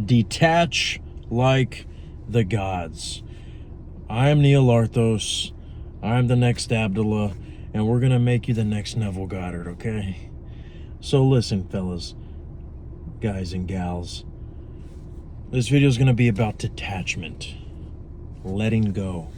Detach like the gods. I am Neil Arthos. I'm the next Abdullah, and we're gonna make you the next Neville Goddard, okay? So listen, fellas, guys and gals. This video is gonna be about detachment, letting go.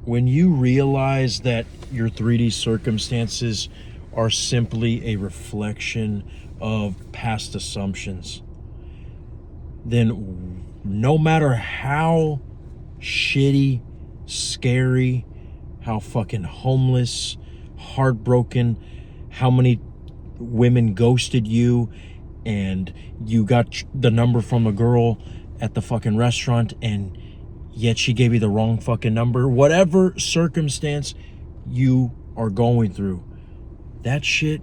When you realize that your 3D circumstances are simply a reflection of past assumptions, then no matter how shitty, scary, how fucking homeless, heartbroken, how many women ghosted you, and you got the number from a girl at the fucking restaurant and yet she gave you the wrong fucking number, whatever circumstance you are going through, that shit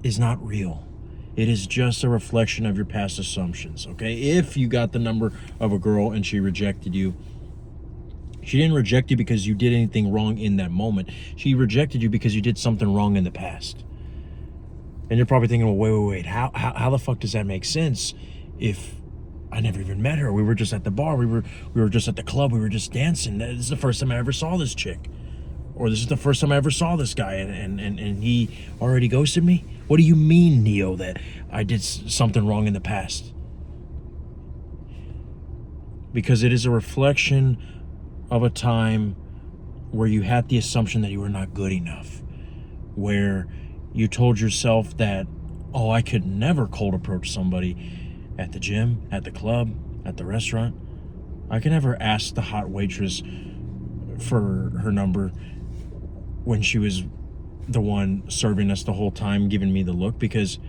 is not real. It is just a reflection of your past assumptions, okay? If you got the number of a girl and she rejected you, she didn't reject you because you did anything wrong in that moment. She rejected you because you did something wrong in the past. And you're probably thinking, well, wait, how the fuck does that make sense if I never even met her? We were just at the bar, we were just at the club, we were just dancing. This is the first time I ever saw this chick. Or this is the first time I ever saw this guy and he already ghosted me? What do you mean, Neo, that I did something wrong in the past? Because it is a reflection of a time where you had the assumption that you were not good enough. Where you told yourself that, oh, I could never cold approach somebody at the gym, at the club, at the restaurant. I could never ask the hot waitress for her number when she was the one serving us the whole time, giving me the look, because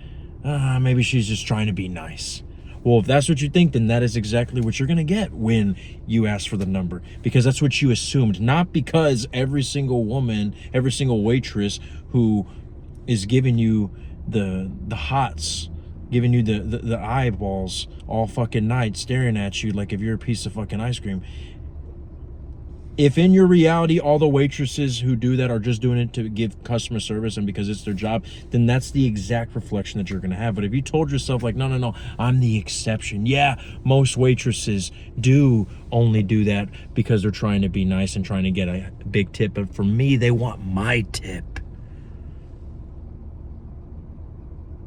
maybe she's just trying to be nice. Well, if that's what you think, then that is exactly what you're going to get when you ask for the number, because that's what you assumed. Not because every single woman, every single waitress who is giving you the hots, giving you the eyeballs all fucking night, staring at you like if you're a piece of fucking ice cream. If in your reality all the waitresses who do that are just doing it to give customer service and because it's their job, then that's the exact reflection that you're going to have. But if you told yourself like, no, I'm the exception. Yeah, most waitresses do only do that because they're trying to be nice and trying to get a big tip. But for me, they want my tip.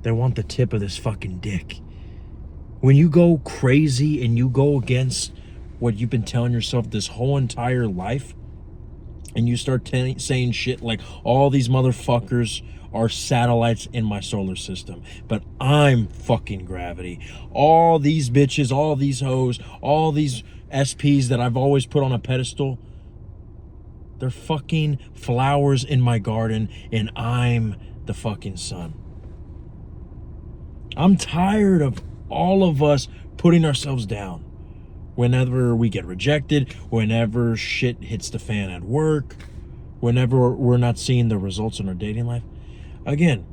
They want the tip of this fucking dick. When you go crazy and you go against what you've been telling yourself this whole entire life, and you start saying shit like, all these motherfuckers are satellites in my solar system, but I'm fucking gravity. All these bitches, all these hoes, all these SPs that I've always put on a pedestal, they're fucking flowers in my garden, and I'm the fucking sun. I'm tired of all of us putting ourselves down. Whenever we get rejected, whenever shit hits the fan at work, whenever we're not seeing the results in our dating life. Again,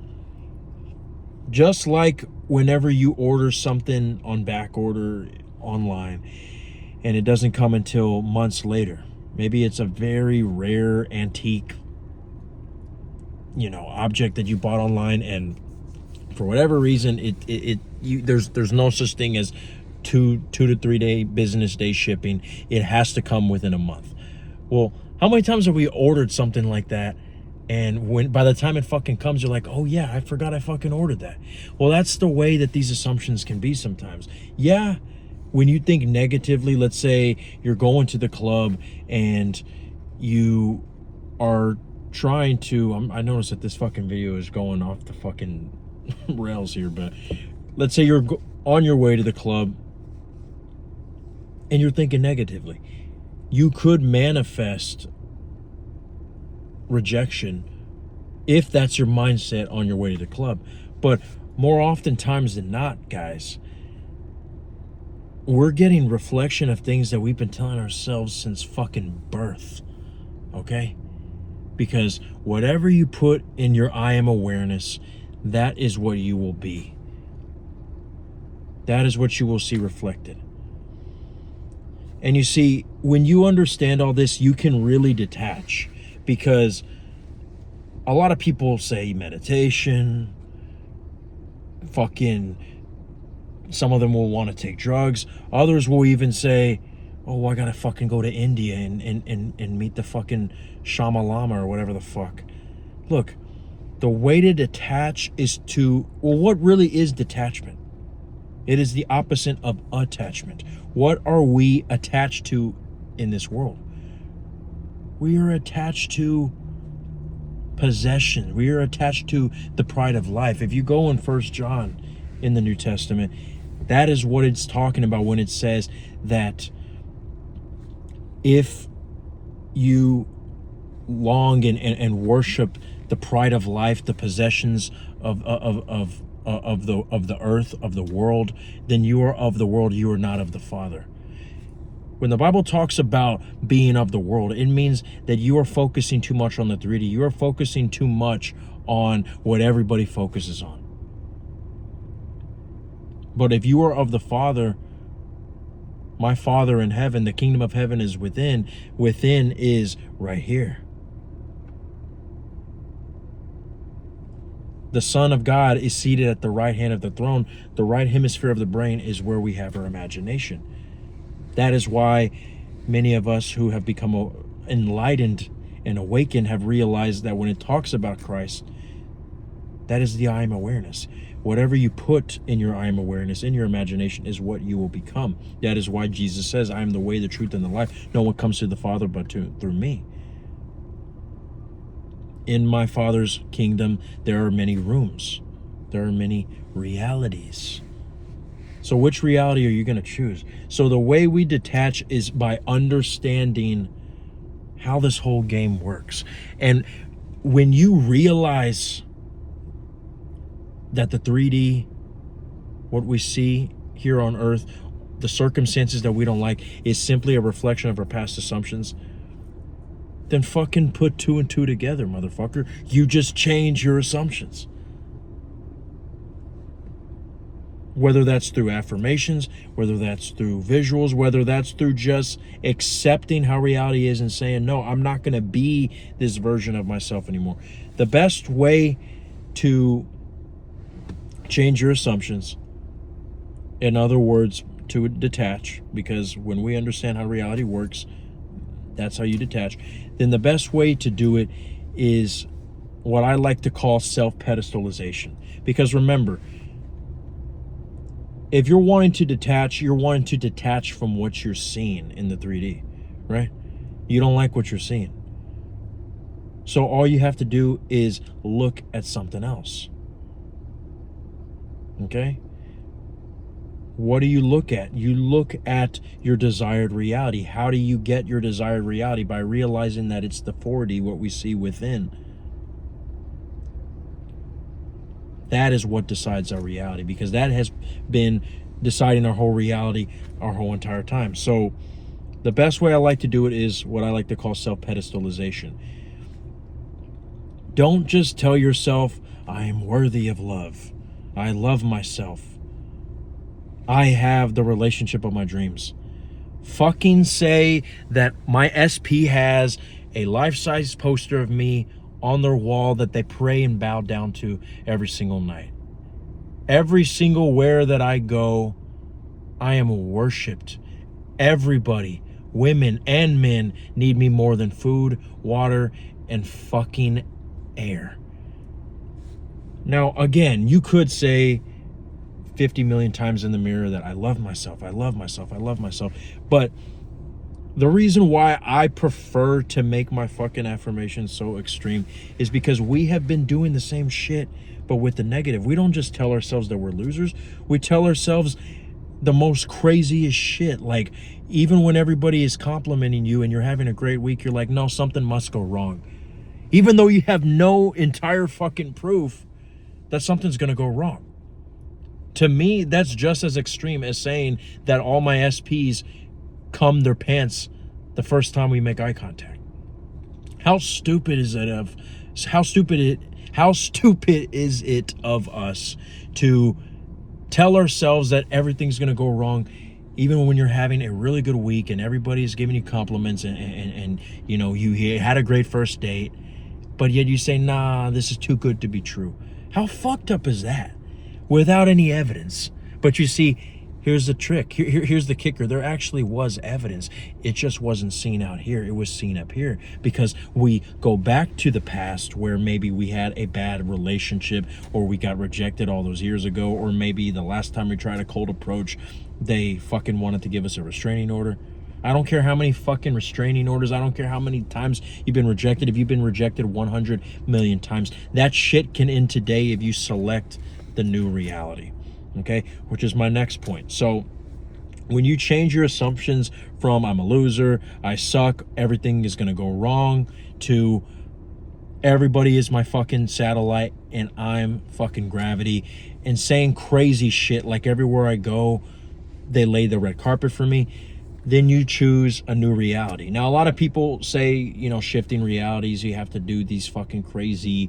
just like whenever you order something on back order online and it doesn't come until months later. Maybe it's a very rare antique, object that you bought online, and for whatever reason, there's no such thing as 2 to 3 day business day shipping. It has to come within a month. Well, how many times have we ordered something like that, and by the time it fucking comes, you're like, oh yeah, I forgot I fucking ordered that. Well, that's the way that these assumptions can be sometimes. Yeah, when you think negatively, let's say you're going to the club and you are trying to, I noticed that this fucking video is going off the fucking rails here, but let's say you're on your way to the club and you're thinking negatively. You could manifest rejection if that's your mindset on your way to the club. But more often times than not, guys, we're getting reflection of things that we've been telling ourselves since fucking birth, okay? Because whatever you put in your I am awareness, that is what you will be. That is what you will see reflected. And you see, when you understand all this, you can really detach, because a lot of people say meditation, fucking, some of them will want to take drugs. Others will even say, oh, I gotta fucking go to India and meet the fucking Shama Lama or whatever the fuck. Look, the way to detach is to, well, what really is detachment? It is the opposite of attachment. What are we attached to in this world? We are attached to possession. We are attached to the pride of life. If you go in 1 John in the New Testament, that is what it's talking about when it says that if you long and worship the pride of life, the possessions of the earth, of the world, then you are of the world, you are not of the Father. When the Bible talks about being of the world, it means that you are focusing too much on the 3D. You are focusing too much on what everybody focuses on. But if you are of the Father, my Father in heaven, the kingdom of heaven is within. Within is right here. The Son of God is seated at the right hand of the throne. The right hemisphere of the brain is where we have our imagination. That is why many of us who have become enlightened and awakened have realized that when it talks about Christ, that is the I am awareness. Whatever you put in your I am awareness, in your imagination, is what you will become. That is why Jesus says, I am the way, the truth, and the life. No one comes to the Father but through me. In my Father's kingdom, there are many rooms. There are many realities. So which reality are you going to choose? So the way we detach is by understanding how this whole game works. And when you realize that the 3D, what we see here on earth, the circumstances that we don't like, is simply a reflection of our past assumptions, then fucking put 2 and 2 together, motherfucker. You just change your assumptions. Whether that's through affirmations, whether that's through visuals, whether that's through just accepting how reality is and saying, no, I'm not going to be this version of myself anymore. The best way to change your assumptions, in other words, to detach, because when we understand how reality works, that's how you detach, then the best way to do it is what I like to call self-pedestalization. Because remember, if you're wanting to detach, you're wanting to detach from what you're seeing in the 3D, right? You don't like what you're seeing. So all you have to do is look at something else. Okay? What do you look at? You look at your desired reality. How do you get your desired reality? By realizing that it's the 4D, what we see within. That is what decides our reality, because that has been deciding our whole reality our whole entire time. So the best way I like to do it is what I like to call self-pedestalization. Don't just tell yourself, I am worthy of love. I love myself. I have the relationship of my dreams. Fucking say that my SP has a life-size poster of me on their wall that they pray and bow down to every single night. Every single where that I go, I am worshipped. Everybody, women and men, need me more than food, water, and fucking air. Now, again, you could say 50 million times in the mirror that I love myself, I love myself, I love myself. But the reason why I prefer to make my fucking affirmations so extreme is because we have been doing the same shit, but with the negative. We don't just tell ourselves that we're losers. We tell ourselves the most craziest shit. Like, even when everybody is complimenting you and you're having a great week, you're like, no, something must go wrong. Even though you have no entire fucking proof that something's gonna go wrong. To me, that's just as extreme as saying that all my SPs cum their pants the first time we make eye contact. How stupid is it of us to tell ourselves that everything's going to go wrong, even when you're having a really good week and everybody's giving you compliments and you know, you had a great first date, but yet you say, nah, this is too good to be true. How fucked up is that? without any evidence. But you see, here's the trick. Here's the kicker. There actually was evidence. It just wasn't seen out here. It was seen up here because we go back to the past where maybe we had a bad relationship or we got rejected all those years ago, or maybe the last time we tried a cold approach, they fucking wanted to give us a restraining order. I don't care how many fucking restraining orders. I don't care how many times you've been rejected. If you've been rejected 100 million times, that shit can end today if you select the new reality. Okay, which is my next point. So when you change your assumptions from I'm a loser, I suck, everything is going to go wrong, to everybody is my fucking satellite and I'm fucking gravity, and saying crazy shit like everywhere I go, they lay the red carpet for me, then you choose a new reality. Now, a lot of people say, you know, shifting realities, you have to do these fucking crazy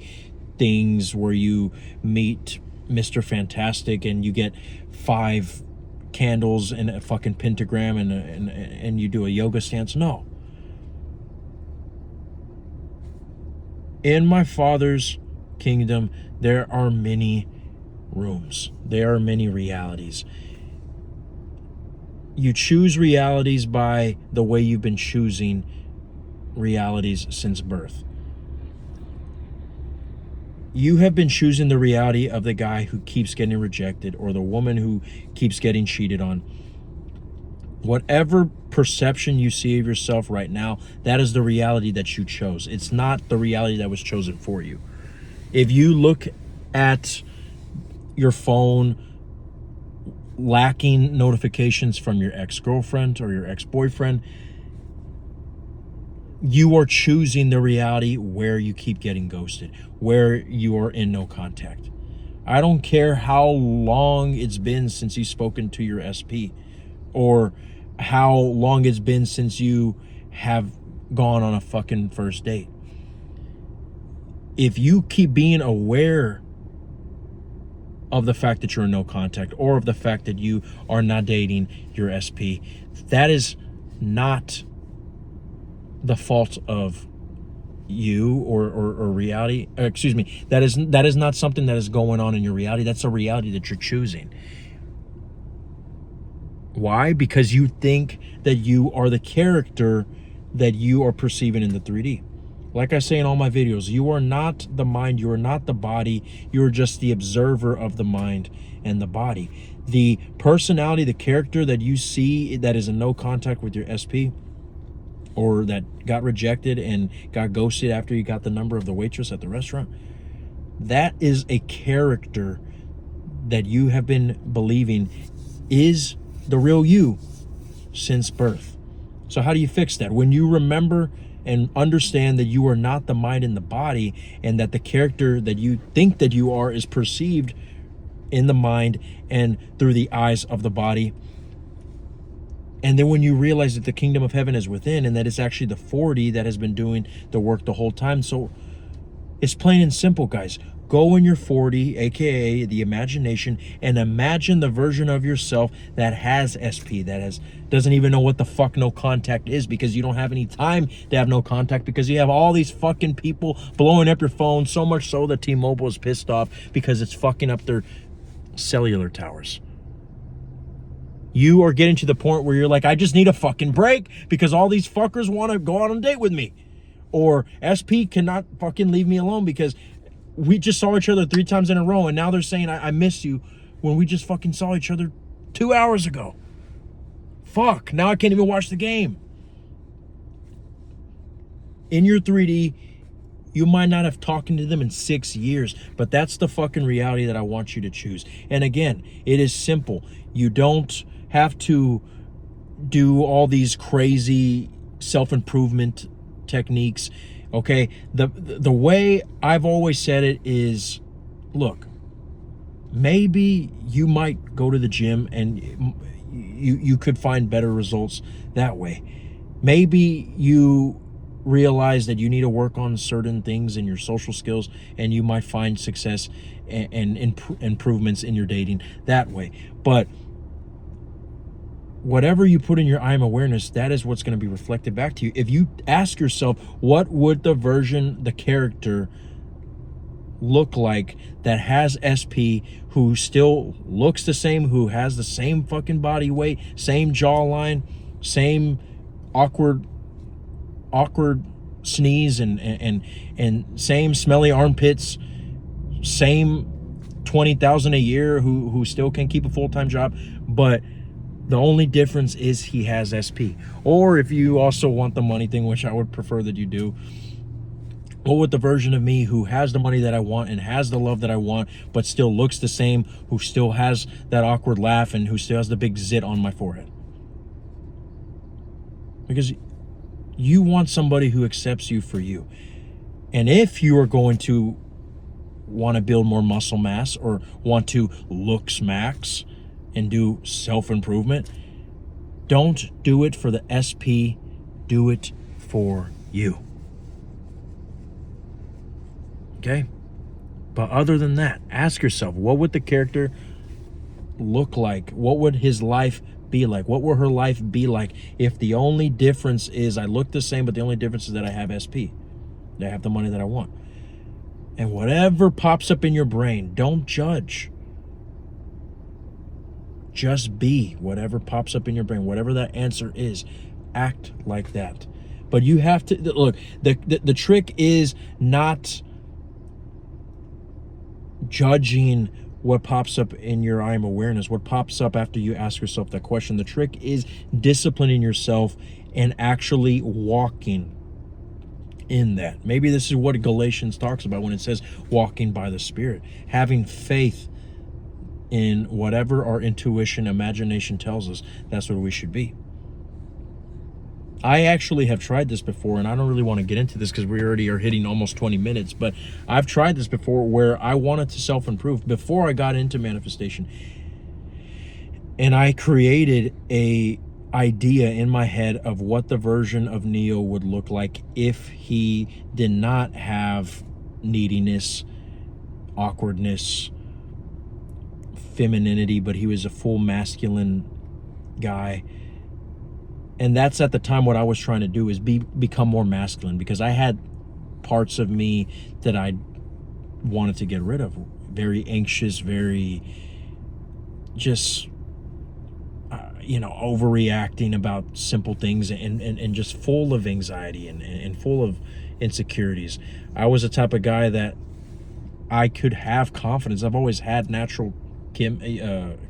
things where you meet Mr. Fantastic and you get 5 candles and a fucking pentagram and you do a yoga stance. No. In my Father's kingdom, there are many rooms. There are many realities. You choose realities by the way you've been choosing realities since birth. You have been choosing the reality of the guy who keeps getting rejected or the woman who keeps getting cheated on. Whatever perception you see of yourself right now, that is the reality that you chose. It's not the reality that was chosen for you. If you look at your phone lacking notifications from your ex-girlfriend or your ex-boyfriend, you are choosing the reality where you keep getting ghosted, where you are in no contact. I don't care how long it's been since you've spoken to your SP, or how long it's been since you have gone on a fucking first date. If you keep being aware of the fact that you're in no contact, or of the fact that you are not dating your SP, that is not the fault of you or reality. Excuse me. That is not something that is going on in your reality. That's a reality that you're choosing. Why? Because you think that you are the character that you are perceiving in the 3D. Like I say in all my videos, you are not the mind, you are not the body, you are just the observer of the mind and the body. The personality, the character that you see that is in no contact with your SP, or that got rejected and got ghosted after you got the number of the waitress at the restaurant, that is a character that you have been believing is the real you since birth. So how do you fix that? When you remember and understand that you are not the mind and the body, and that the character that you think that you are is perceived in the mind and through the eyes of the body. And then when you realize that the kingdom of heaven is within, and that it's actually the 40 that has been doing the work the whole time. So it's plain and simple, guys. Go in your 40, aka the imagination, and imagine the version of yourself that has SP, that doesn't even know what the fuck no contact is, because you don't have any time to have no contact, because you have all these fucking people blowing up your phone, so much so that T-Mobile is pissed off because it's fucking up their cellular towers. You are getting to the point where you're like, I just need a fucking break because all these fuckers want to go out on a date with me. Or SP cannot fucking leave me alone because we just saw each other 3 times in a row, and now they're saying I miss you when we just fucking saw each other 2 hours ago. Fuck, now I can't even watch the game. In your 3D, you might not have talked to them in 6 years, but that's the fucking reality that I want you to choose. And again, it is simple. You don't have to do all these crazy self-improvement techniques. Okay, the way I've always said it is, look, maybe you might go to the gym and you could find better results that way. Maybe you realize that you need to work on certain things in your social skills, and you might find success and improvements in your dating that way. But whatever you put in your I am awareness, that is what's going to be reflected back to you. If you ask yourself, what would the version, the character look like that has SP, who still looks the same, who has the same fucking body weight, same jawline, same awkward sneeze, and same smelly armpits, same 20,000 a year, who still can keep a full-time job, but the only difference is he has SP. Or if you also want the money thing, which I would prefer that you do, or with the version of me who has the money that I want and has the love that I want, but still looks the same, who still has that awkward laugh, and who still has the big zit on my forehead. Because you want somebody who accepts you for you. And if you are going to want to build more muscle mass, or want to looks max and do self-improvement, don't do it for the SP, do it for you. Okay? But other than that, ask yourself, what would the character look like? What would his life be like? What will her life be like if the only difference is I look the same, but the only difference is that I have SP, that I have the money that I want? And whatever pops up in your brain, don't judge. Just be whatever pops up in your brain, whatever that answer is. Act like that. But you have to look. The trick is not judging what pops up in your I am awareness, what pops up after you ask yourself that question. The trick is disciplining yourself and actually walking in that. Maybe this is what Galatians talks about when it says walking by the Spirit, having faith in whatever our intuition, imagination tells us. That's what we should be. I actually have tried this before, and I don't really want to get into this because we already are hitting almost 20 minutes, but I've tried this before where I wanted to self-improve before I got into manifestation. And I created a idea in my head of what the version of Neo would look like if he did not have neediness, awkwardness, femininity, but he was a full masculine guy. And that's at the time what I was trying to do, is become more masculine, because I had parts of me that I wanted to get rid of. Very anxious, very just, overreacting about simple things, and just full of anxiety and full of insecurities. I was the type of guy that I could have confidence. I've always had natural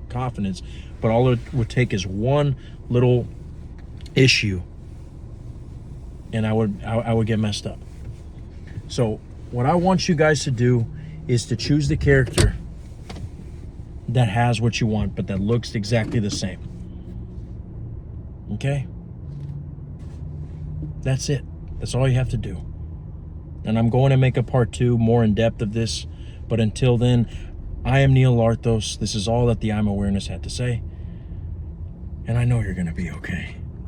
confidence, but all it would take is one little issue and I would get messed up. So what I want you guys to do is to choose the character that has what you want, but that looks exactly the same. Okay? That's it. That's all you have to do. And I'm going to make a part 2 more in depth of this, but until then, I am Neil Larthos. This is all that the I'm Awareness had to say, and I know you're going to be okay.